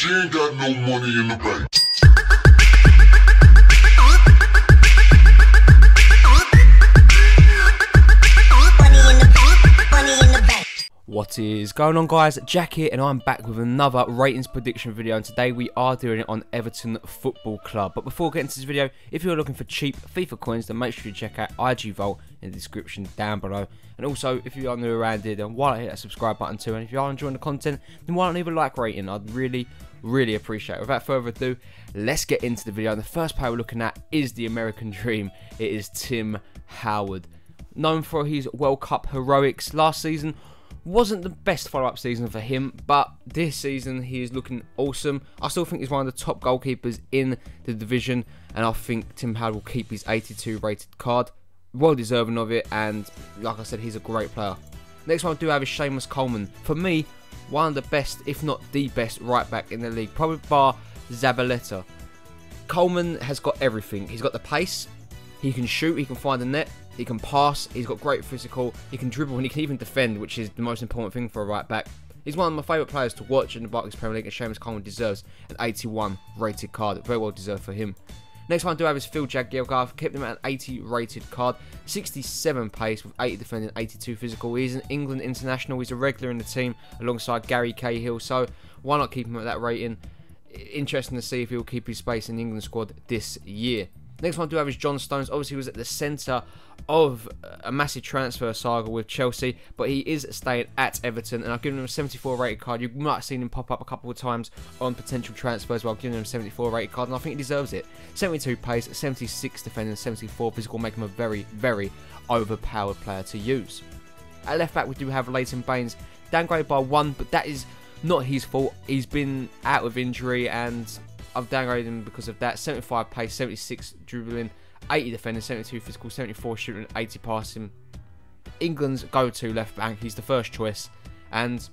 She ain't got no money in the bank. What is going on, guys? Jack here, and I'm back with another ratings prediction video, and today we are doing it on Everton Football Club. But before getting into this video, if you're looking for cheap FIFA coins, then make sure you check out IG Vault in the description down below. And also, if you are new around here, then why not hit that subscribe button too, and if you are enjoying the content, then why not leave a like rating? I'd really appreciate it. Without further ado, let's get into the video. And the first player we're looking at is the American Dream. It is Tim Howard. Known for his World Cup heroics last season, wasn't the best follow-up season for him, but this season he is looking awesome. I still think he's one of the top goalkeepers in the division, and I think Tim Howard will keep his 82 rated card. Well deserving of it, and like I said, he's a great player. Next one I do have is Seamus Coleman. For me, one of the best, if not the best, right back in the league, probably bar Zabaleta. Coleman has got everything. He's got the pace, he can shoot, he can find the net, he can pass, he's got great physical, he can dribble, and he can even defend, which is the most important thing for a right back. He's one of my favourite players to watch in the Barclays Premier League, and Seamus Coleman deserves an 81 rated card. Very well deserved for him. Next one I do have is Phil Jagielka. I've kept him at an 80 rated card, 67 pace with 80 defending, 82 physical. He's an England international, he's a regular in the team alongside Gary Cahill, so why not keep him at that rating? Interesting to see if he'll keep his space in the England squad this year. Next one I do have is John Stones. Obviously, he was at the centre of a massive transfer saga with Chelsea, but he is staying at Everton, and I've given him a 74 rated card. You might have seen him pop up a couple of times on potential transfers while giving him a 74 rated card, and I think he deserves it. 72 pace, 76 defending, 74 physical, make him a very overpowered player to use. At left back, we do have Leighton Baines, downgraded by 1, but that is not his fault. He's been out with injury, and I've downgraded him because of that. 75 pace, 76 dribbling, 80 defending, 72 physical, 74 shooting, 80 passing. England's go-to left back. He's the first choice, and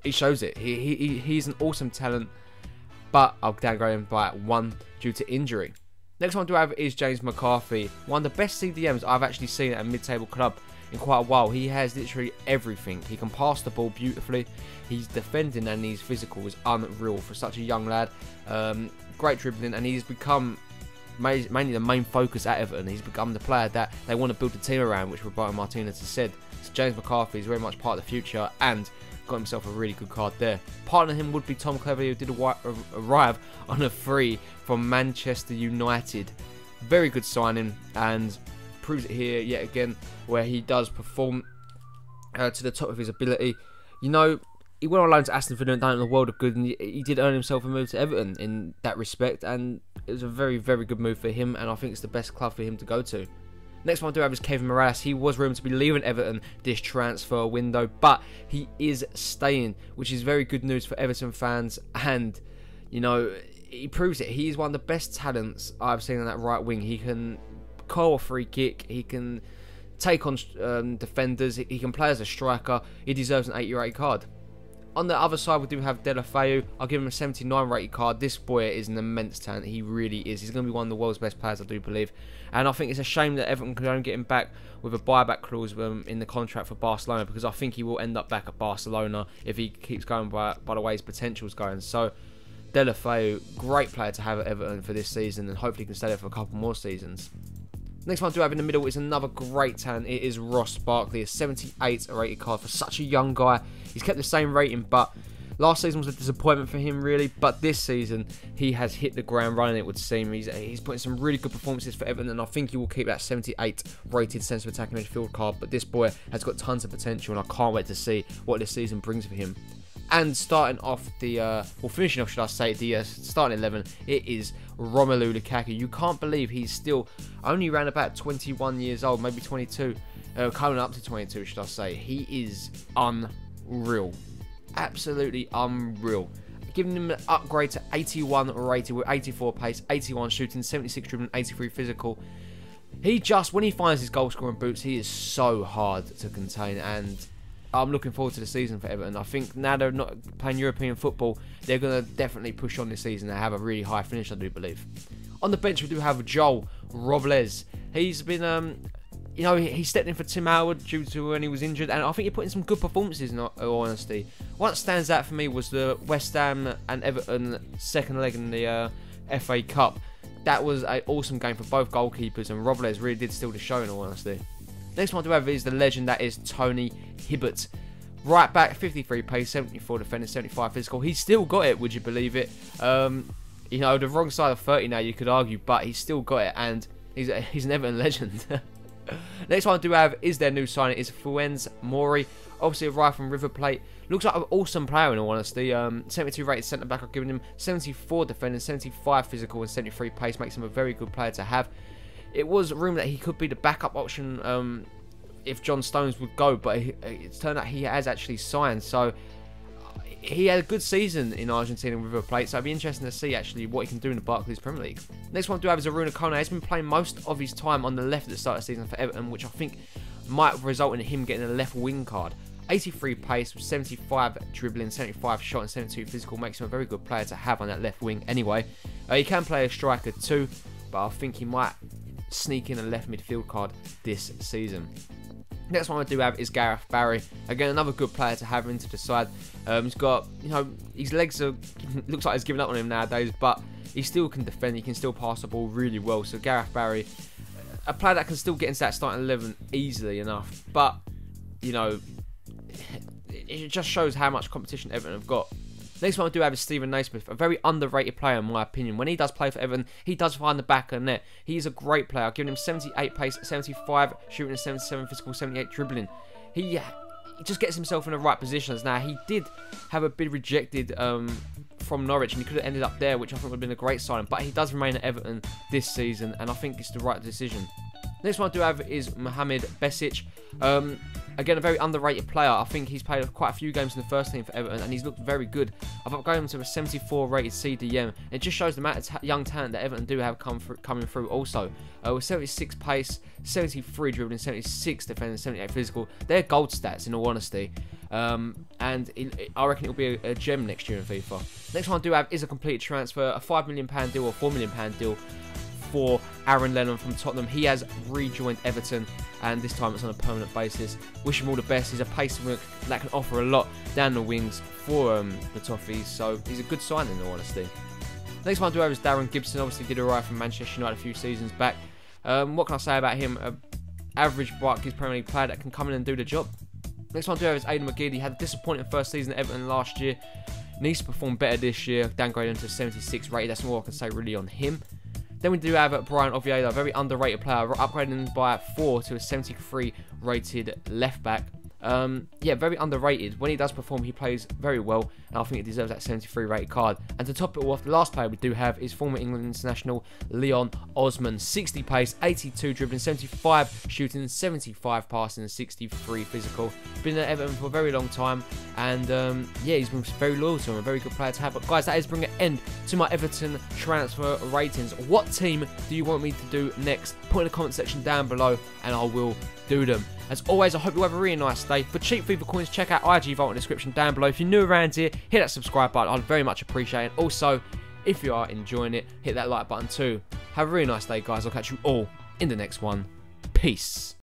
he shows it. He's an awesome talent, but I'll downgrade him by 1 due to injury. Next one I do have is James Mccarthy, one of the best CDMs I've actually seen at a mid-table club in quite a while. He has literally everything. He can pass the ball beautifully, he's defending, and his physical is unreal for such a young lad. Great dribbling, and he's become mainly the main focus at Everton. He's become the player that they want to build a team around, which Roberto Martinez has said. So James McCarthy is very much part of the future, and got himself a really good card there. Partner him would be Tom Cleverley, who did arrive on a free from Manchester United. Very good signing, and proves it here yet again, where he does perform to the top of his ability. You know, he went on loan to Aston Villa and done the world of good, and he did earn himself a move to Everton in that respect, and it was a very good move for him, and I think it's the best club for him to go to. Next one I do have is Kevin Morales. He was rumoured to be leaving Everton this transfer window, but he is staying, which is very good news for Everton fans, and you know, he proves it. He is one of the best talents I've seen on that right wing. He can call a free kick, he can take on defenders, he can play as a striker. He deserves an 80 rated card. On the other side, we do have Delafeu. I'll give him a 79 rated card. This boy is an immense talent. He really is. He's going to be one of the world's best players, I do believe. And I think it's a shame that Everton could only get him back with a buyback clause in the contract for Barcelona, because I think he will end up back at Barcelona if he keeps going by the way his potential is going. So, Delafeu, great player to have at Everton for this season, and hopefully he can stay there for a couple more seasons. Next one I do have in the middle is another great talent. It is Ross Barkley, a 78 rated card for such a young guy. He's kept the same rating, but last season was a disappointment for him, really. But this season, he has hit the ground running, it would seem. He's putting some really good performances for Everton, and I think he will keep that 78 rated centre of attacking midfield card. But this boy has got tons of potential, and I can't wait to see what this season brings for him. And starting off finishing off, should I say, the starting 11, it is Romelu Lukaku. You can't believe he's still only around about 21 years old, maybe 22, coming up to 22, should I say. He is unreal, absolutely unreal. Giving him an upgrade to 81 rated with 84 pace, 81 shooting, 76 dribbling, 83 physical. He just, when he finds his goal scoring boots, he is so hard to contain, and I'm looking forward to the season for Everton. I think now they're not playing European football, they're going to definitely push on this season and have a really high finish, I do believe. On the bench, we do have Joel Robles. He's been you know, he stepped in for Tim Howard due to when he was injured, and I think he put in some good performances, in all honesty. What stands out for me was the West Ham and Everton second leg in the FA Cup. That was an awesome game for both goalkeepers, and Robles really did steal the show, in all honesty. Next one to have is the legend, that is Tony Hibbert. Right back, 53 pace, 74 defending, 75 physical. He's still got it, would you believe it? You know, the wrong side of 30 now, you could argue, but he's still got it, and he's an Everton legend. Next one I do have is their new signing, is Frenz Mori. Obviously arrived from River Plate. Looks like an awesome player, in all honesty. 72 rated centre back. I've given him 74 defending, 75 physical, and 73 pace. Makes him a very good player to have. It was rumoured that he could be the backup option if John Stones would go, but it's turned out he has actually signed. So he had a good season in Argentina with River Plate, so it'd be interesting to see actually what he can do in the Barclays Premier League. Next one I do have is Coman. He's been playing most of his time on the left at the start of the season for Everton, which I think might result in him getting a left wing card. 83 pace, 75 dribbling, 75 shot, and 72 physical makes him a very good player to have on that left wing anyway. He can play a striker too, but I think he might sneak in a left midfield card this season. Next one I do have is Gareth Barry. Again, another good player to have into the side. He's got, you know, his legs are, looks like he's given up on him nowadays, but he still can defend, he can still pass the ball really well. So Gareth Barry, a player that can still get into that starting 11 easily enough. But, you know, it just shows how much competition Everton have got. Next one I do have is Knightsmith, a very underrated player in my opinion. When he does play for Everton, he does find the back of the net. He's a great player. I've given him 78 pace, 75 shooting, and 77 physical, 78 dribbling. He just gets himself in the right positions. Now, he did have a bid rejected from Norwich, and he could have ended up there, which I think would have been a great signing. But he does remain at Everton this season, and I think it's the right decision. Next one I do have is Mohamed Salah. Again, a very underrated player. I think he's played quite a few games in the first team for Everton, and he's looked very good. I've upgraded him to a 74 rated CDM. It just shows the amount of young talent that Everton do have coming through also. With 76 pace, 73 dribbling, 76 defending, 78 physical. They're gold stats, in all honesty. And I reckon it'll be a gem next year in FIFA. Next one I do have is a complete transfer, a £5 million deal or £4 million deal for Lennon from Tottenham. He has rejoined Everton, and this time it's on a permanent basis. Wish him all the best. He's a pace that can offer a lot down the wings for the Toffees, so he's a good signing, in all honesty. Next one I do have is Darron Gibson. Obviously did arrive from Manchester United a few seasons back. What can I say about him? An average Barclays Premier League player that can come in and do the job. Next one I do have is Mccarthy. He had a disappointing first season at Everton last year. Needs to perform better this year. Downgraded him to 76 rated. That's all I can say really on him. Then we do have Bryan Oviedo, a very underrated player, upgrading him by 4 to a 73 rated left back. Yeah, very underrated. When he does perform, he plays very well, and I think he deserves that 73 rated card. And to top it all off, the last player we do have is former England international Leon Osman. 60 pace, 82 dribbling, 75 shooting, 75 passing, and 63 physical. Been at Everton for a very long time, and yeah, he's been very loyal to him, a very good player to have. But guys, that is bringing an end to my Everton transfer ratings. What team do you want me to do next? Put in the comment section down below, and I will do them. As always, I hope you have a really nice day. For cheap FIFA coins, check out IG Vault in the description down below. If you're new around here, hit that subscribe button. I'd very much appreciate it. Also, if you are enjoying it, hit that like button too. Have a really nice day, guys. I'll catch you all in the next one. Peace.